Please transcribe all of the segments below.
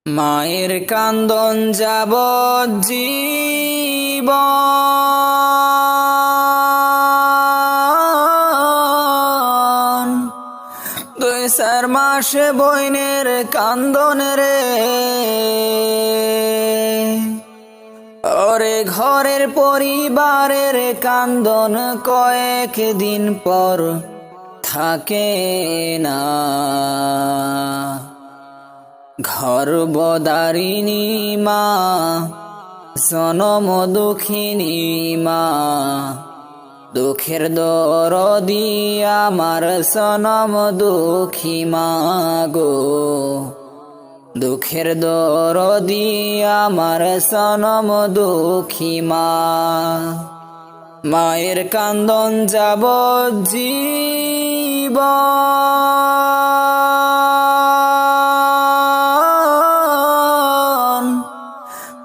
মায়ের কান্দন যাবজ্জীবন, 2-4 মাস বইনের কান্দন রে। ওরে ঘরের পরিবারের কান্দন কয়েকদিন পর থাকে না। গর্ভধারিণী মা, জনম দুঃখিনী মা, দুঃখের দরদি আমার সনম দুঃখী মা গো। দুঃখের দরদি আমার সনম দুঃখী মা। মায়ের কান্দন যাবজ্জীবন,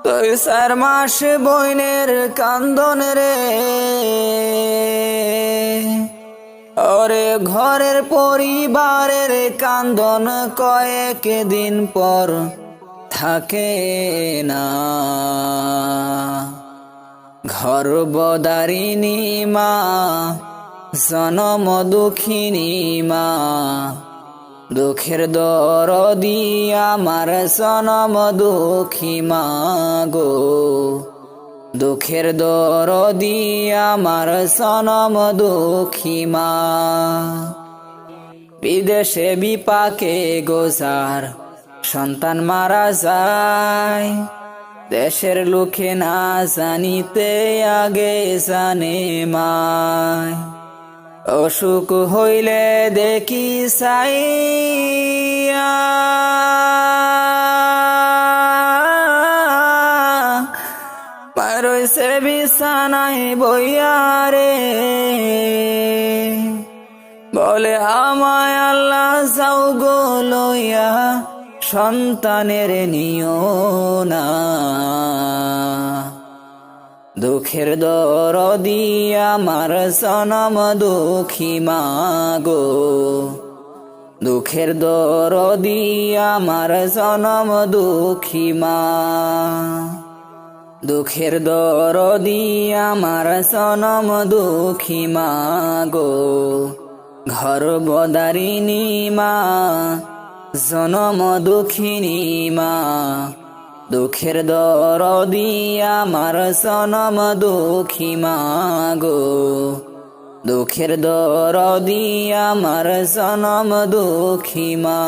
2-4 মাস বইনের কান্দন রে। ওরে ঘরের পরিবারের কান্দন কয়েকদিন পর থাকে না। গর্ভধারিণী মা, জনম দুঃখিনী মা, দুঃখের দরদি আমার সনম দুঃখী মা গো। দুঃখের দরদি আমার সনম দুঃখী মা। বিদেশে বিপাকে গোজার সন্তান মারা যায়, দেশের লোকে না জানিতে আগে জানে মায়। অসুখ হইলে দেখি চাইয়া, রইছে বিছানায় বইয়া রে। বলে আমায় আল্লাহ যাও গো লইয়া, সন্তানের নিও না। দুঃখের দরদি আমার সনম দুঃখী মা গো। দুঃখের দরদি আমার সনম দুঃখী মা। দুঃখের দরদি আমার সনম দুঃখী মা গো। গর্ভধারিণী মা, জনম দুঃখিনী মা, দুঃখের দরদি আমার সনম দুঃখী মা গো। দুঃখের দরদি আমার সনম দুঃখী মা।